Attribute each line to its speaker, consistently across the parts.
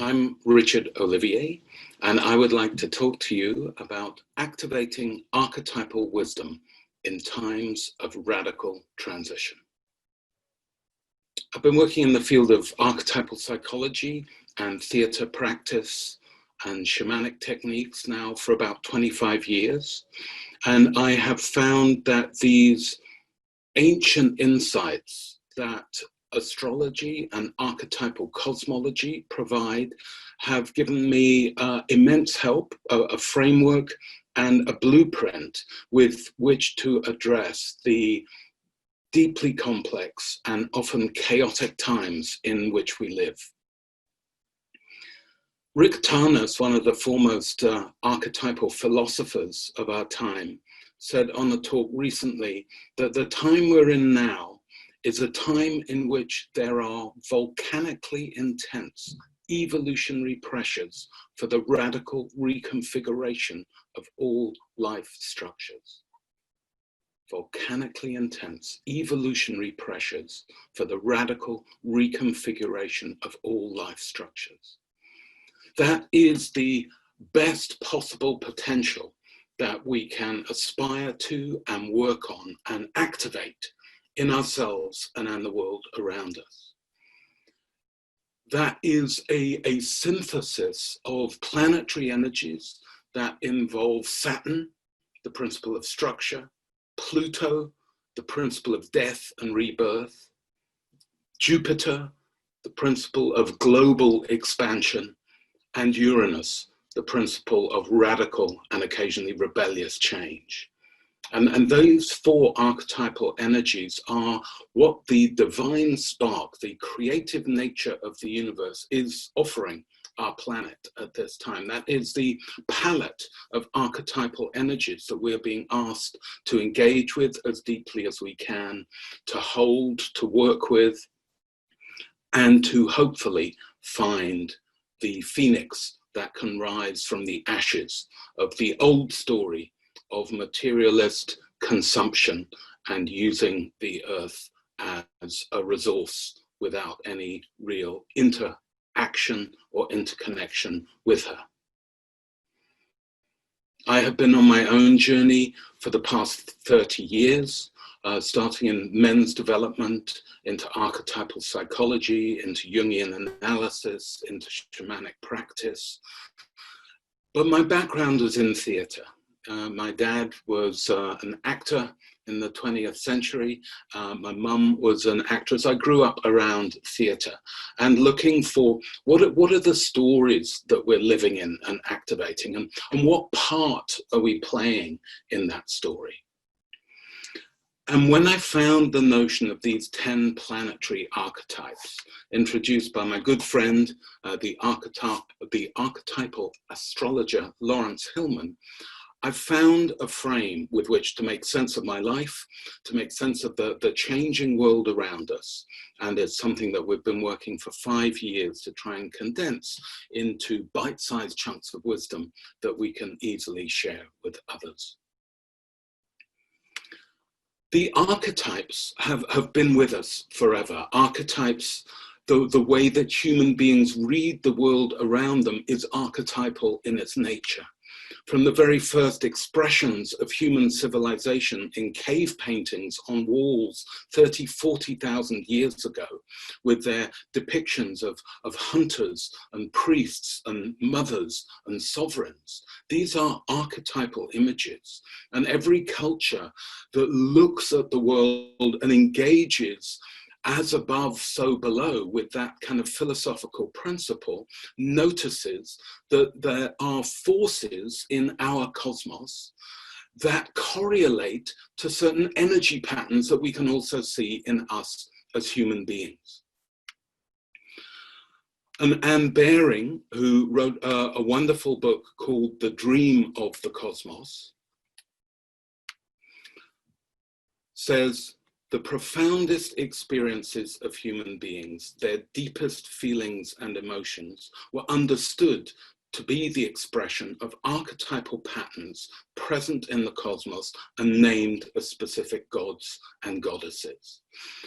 Speaker 1: I'm Richard Olivier, and I would like to talk to you about activating archetypal wisdom in times of radical transition. I've been working in the field of archetypal psychology and theater practice and shamanic techniques now for about 25 years. And I have found that these ancient insights that astrology and archetypal cosmology provide have given me immense help, a framework and a blueprint with which to address the deeply complex and often chaotic times in which we live. Rick Tarnas, one of the foremost archetypal philosophers of our time, said on a talk recently that the time we're in now is a time in which there are volcanically intense evolutionary pressures for the radical reconfiguration of all life structures. Volcanically intense evolutionary pressures for the radical reconfiguration of all life structures. That is the best possible potential that we can aspire to and work on and activate in ourselves and in the world around us. That is a synthesis of planetary energies that involve Saturn, the principle of structure, Pluto, the principle of death and rebirth, Jupiter, the principle of global expansion, and Uranus, the principle of radical and occasionally rebellious change. And those four archetypal energies are what the divine spark, the creative nature of the universe is offering our planet at this time. That is the palette of archetypal energies that we're being asked to engage with as deeply as we can, to hold, to work with, and to hopefully find the phoenix that can rise from the ashes of the old story of materialist consumption and using the earth as a resource without any real interaction or interconnection with her. I have been on my own journey for the past 30 years, starting in men's development, into archetypal psychology, into Jungian analysis, into shamanic practice. But my background was in theater. My dad was an actor in the 20th century. My mum was an actress. I grew up around theater and looking for what are the stories that we're living in and activating, and what part are we playing in that story? And when I found the notion of these 10 planetary archetypes introduced by my good friend, the archetypal astrologer Lawrence Hillman, I found a frame with which to make sense of my life, to make sense of the changing world around us. And it's something that we've been working for 5 years to try and condense into bite-sized chunks of wisdom that we can easily share with others. The archetypes have been with us forever. Archetypes, the way that human beings read the world around them is archetypal in its nature. From the very first expressions of human civilization in cave paintings on walls 30, 40,000 years ago, with their depictions of hunters and priests and mothers and sovereigns. These are archetypal images, and every culture that looks at the world and engages as above, so below, with that kind of philosophical principle, notices that there are forces in our cosmos that correlate to certain energy patterns that we can also see in us as human beings. And Anne Baring, who wrote a wonderful book called The Dream of the Cosmos, says, the profoundest experiences of human beings, their deepest feelings and emotions, were understood to be the expression of archetypal patterns present in the cosmos and named as specific gods and goddesses.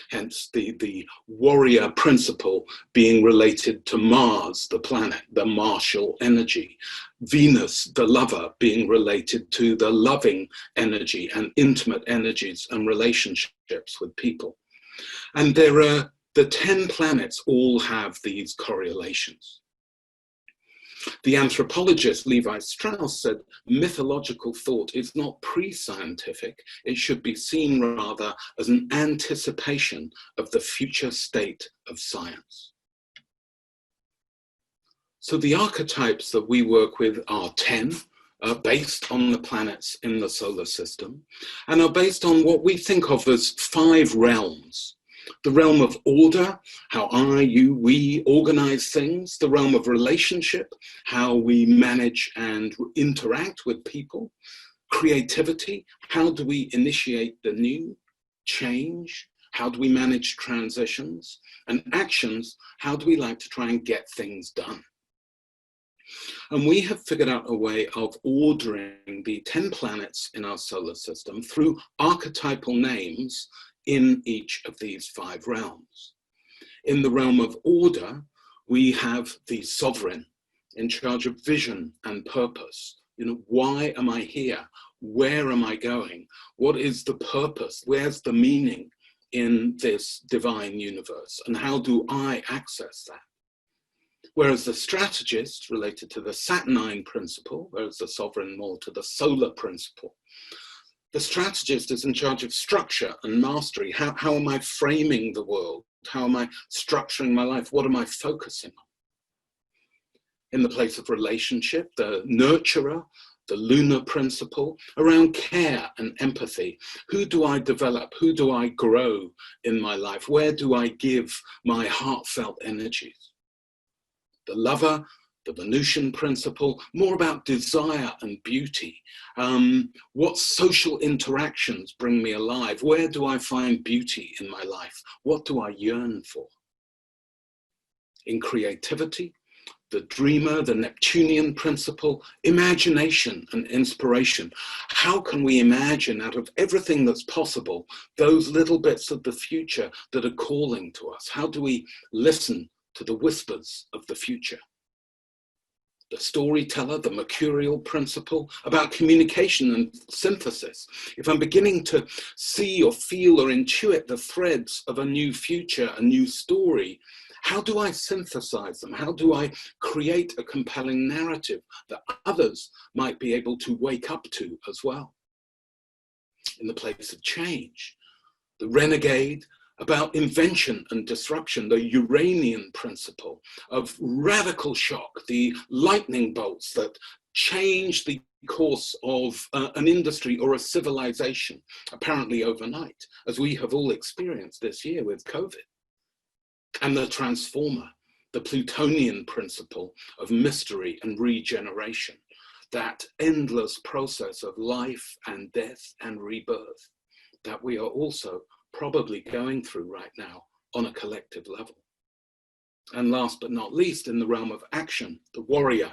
Speaker 1: Hence the warrior principle being related to Mars, the planet, the martial energy. Venus, the lover, being related to the loving energy and intimate energies and relationships with people. And there are the 10 planets all have these correlations. The anthropologist Levi Strauss said, mythological thought is not pre-scientific. It should be seen rather as an anticipation of the future state of science. So the archetypes that we work with are 10, based on the planets in the solar system, and are based on what we think of as 5 realms. The realm of order, how I, you, we organize things. The realm of relationship, how we manage and interact with people. Creativity, how do we initiate the new? Change, how do we manage transitions? And actions, how do we like to try and get things done? And we have figured out a way of ordering the 10 planets in our solar system through archetypal names in each of these 5 realms. In the realm of order, we have the sovereign in charge of vision and purpose. You know, why am I here? Where am I going? What is the purpose? Where's the meaning in this divine universe? And how do I access that? Whereas the strategist, related to the Saturnine principle, whereas the sovereign more to the solar principle, the strategist is in charge of structure and mastery. How am I framing the world? How am I structuring my life? What am I focusing on? In the place of relationship, the nurturer, the lunar principle, around care and empathy. Who do I develop? Who do I grow in my life? Where do I give my heartfelt energies? The lover, the Venusian principle, more about desire and beauty. What social interactions bring me alive? Where do I find beauty in my life? What do I yearn for? In creativity, the dreamer, the Neptunian principle, imagination and inspiration. How can we imagine out of everything that's possible, those little bits of the future that are calling to us? How do we listen to the whispers of the future? The storyteller, the mercurial principle, about communication and synthesis. If I'm beginning to see or feel or intuit the threads of a new future, a new story, how do I synthesize them? How do I create a compelling narrative that others might be able to wake up to as well? In the place of change, the renegade, about invention and disruption, the Uranian principle of radical shock, the lightning bolts that change the course of an industry or a civilization, apparently overnight, as we have all experienced this year with COVID. And the transformer, the Plutonian principle of mystery and regeneration, that endless process of life and death and rebirth that we are also probably going through right now on a collective level. And last but not least, in the realm of action, the warrior,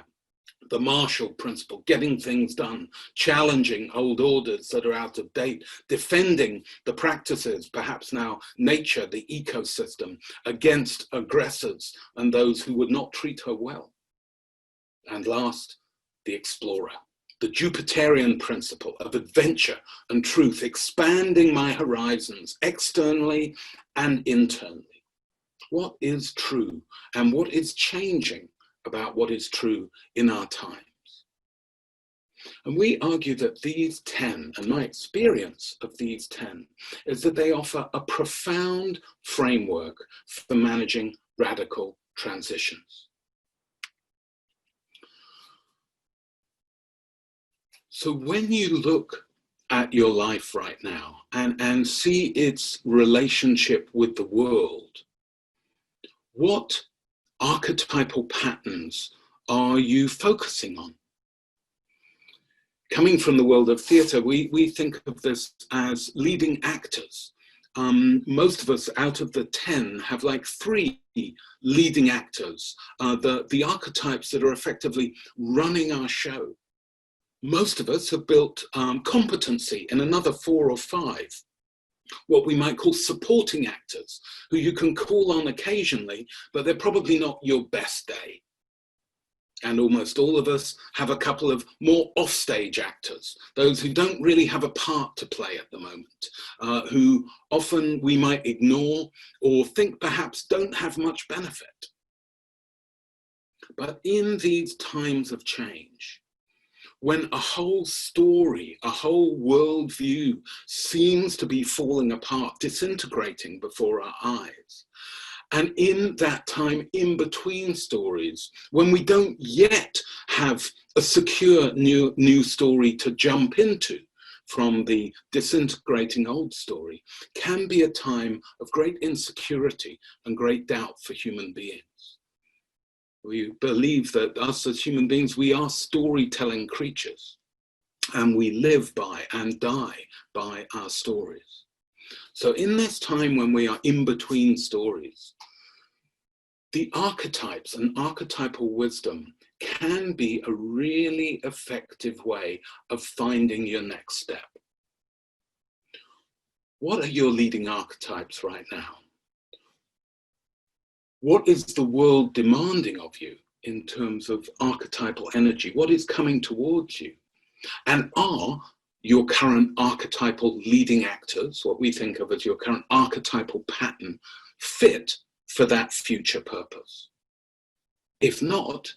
Speaker 1: the martial principle, getting things done, challenging old orders that are out of date, defending the practices, perhaps now nature, the ecosystem, against aggressors and those who would not treat her well. And last, the explorer, the Jupiterian principle of adventure and truth, expanding my horizons externally and internally. What is true and what is changing about what is true in our times? And we argue that these 10, and my experience of these 10, is that they offer a profound framework for managing radical transitions. So when you look at your life right now and see its relationship with the world, what archetypal patterns are you focusing on? Coming from the world of theatre, we think of this as leading actors most of us out of the 10 have like 3 leading actors, the archetypes that are effectively running our show. Most of us have built competency in another 4 or 5, what we might call supporting actors, who you can call on occasionally, but they're probably not your best day. And almost all of us have a couple of more offstage actors, those who don't really have a part to play at the moment, who often we might ignore or think perhaps don't have much benefit. But in these times of change, when a whole story, a whole worldview seems to be falling apart, disintegrating before our eyes, and in that time in between stories, when we don't yet have a secure new story to jump into from the disintegrating old story, can be a time of great insecurity and great doubt for human beings. We believe that us as human beings, we are storytelling creatures, and we live by and die by our stories. So in this time when we are in between stories, the archetypes and archetypal wisdom can be a really effective way of finding your next step. What are your leading archetypes right now? What is the world demanding of you in terms of archetypal energy? What is coming towards you? And are your current archetypal leading actors, what we think of as your current archetypal pattern, fit for that future purpose? If not,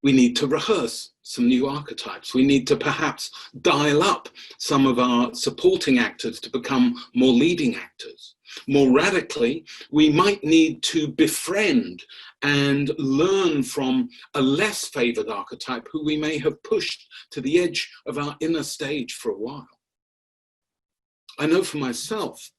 Speaker 1: we need to rehearse some new archetypes. We need to perhaps dial up some of our supporting actors to become more leading actors. More radically, we might need to befriend and learn from a less favored archetype who we may have pushed to the edge of our inner stage for a while. I know for myself,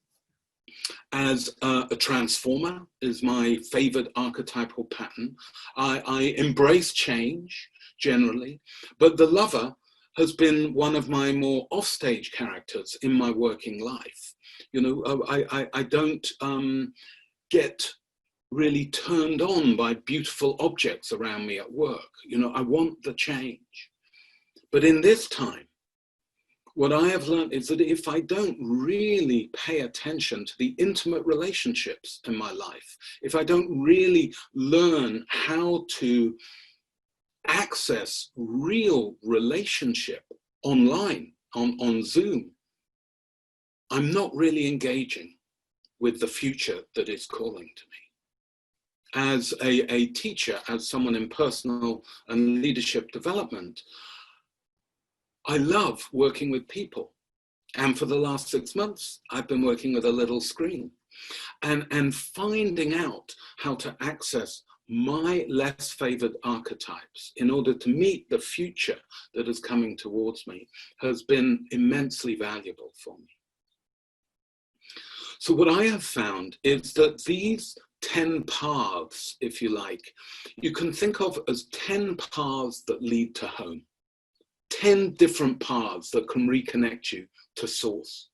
Speaker 1: as a transformer is my favored archetypal pattern. I embrace change generally, but the lover has been one of my more offstage characters in my working life. You know, I don't get really turned on by beautiful objects around me at work. You know, I want the change. But in this time, what I have learned is that if I don't really pay attention to the intimate relationships in my life, if I don't really learn how to access real relationship online, on Zoom, I'm not really engaging with the future that is calling to me. As a teacher, as someone in personal and leadership development, I love working with people. And for the last 6 months, I've been working with a little screen and finding out how to access my less favored archetypes in order to meet the future that is coming towards me has been immensely valuable for me. So what I have found is that these 10 paths, if you like, you can think of as 10 paths that lead to home. 10 different paths that can reconnect you to source.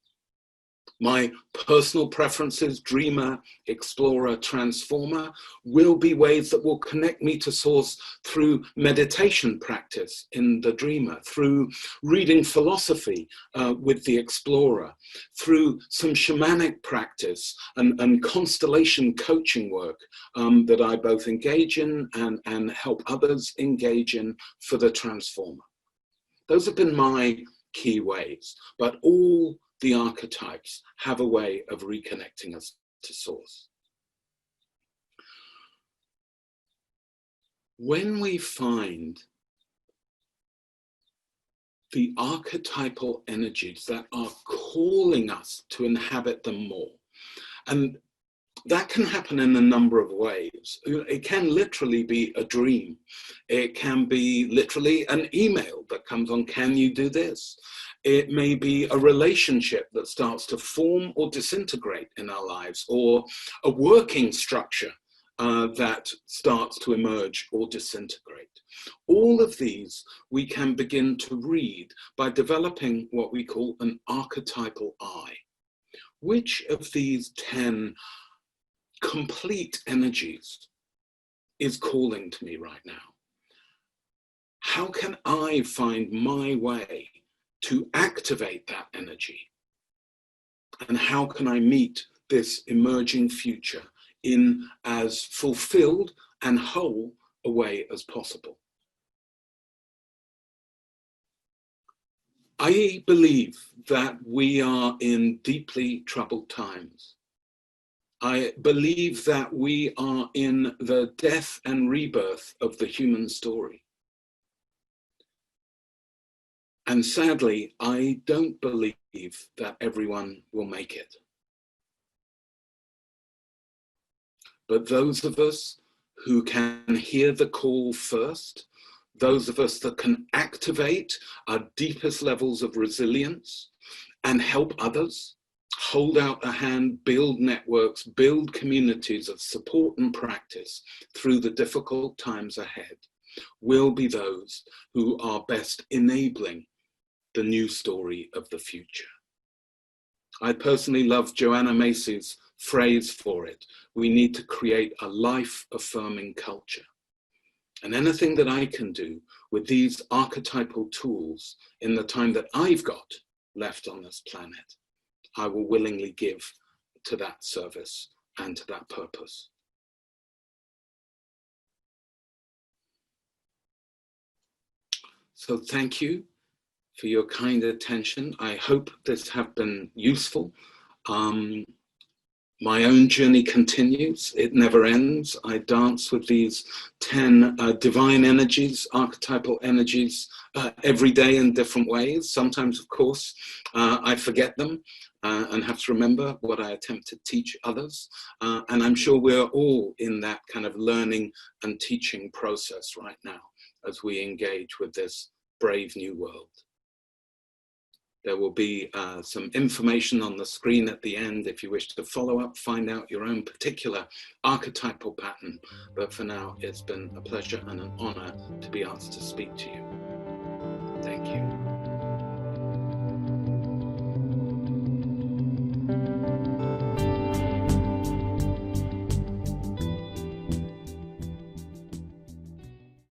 Speaker 1: My personal preferences, dreamer, explorer, transformer, will be ways that will connect me to source through meditation practice in the dreamer, through reading philosophy with the explorer, through some shamanic practice and constellation coaching work that I both engage in and help others engage in for the transformer. Those have been my key ways, but all the archetypes have a way of reconnecting us to source. When we find the archetypal energies that are calling us to inhabit them more, and that can happen in a number of ways. It can literally be a dream. It can be literally an email that comes on, can you do this? It may be a relationship that starts to form or disintegrate in our lives, or a working structure that starts to emerge or disintegrate. All of these we can begin to read by developing what we call an archetypal eye. which of these 10 complete energies is calling to me right now? How can I find my way to activate that energy? And how can I meet this emerging future in as fulfilled and whole a way as possible? I believe that we are in deeply troubled times. I believe that we are in the death and rebirth of the human story. And sadly, I don't believe that everyone will make it. But those of us who can hear the call first, those of us that can activate our deepest levels of resilience and help others, hold out a hand, build networks, build communities of support and practice through the difficult times ahead, will be those who are best enabling the new story of the future. I personally love Joanna Macy's phrase for it. We need to create a life-affirming culture. And anything that I can do with these archetypal tools in the time that I've got left on this planet, I will willingly give to that service and to that purpose. So thank you for your kind attention. I hope this has been useful. My own journey continues, it never ends. I dance with these 10 divine energies, archetypal energies, every day in different ways. Sometimes, of course, I forget them and have to remember what I attempt to teach others. And I'm sure we're all in that kind of learning and teaching process right now as we engage with this brave new world. There will be some information on the screen at the end if you wish to follow up, find out your own particular archetypal pattern. But for now, it's been a pleasure and an honor to be asked to speak to you.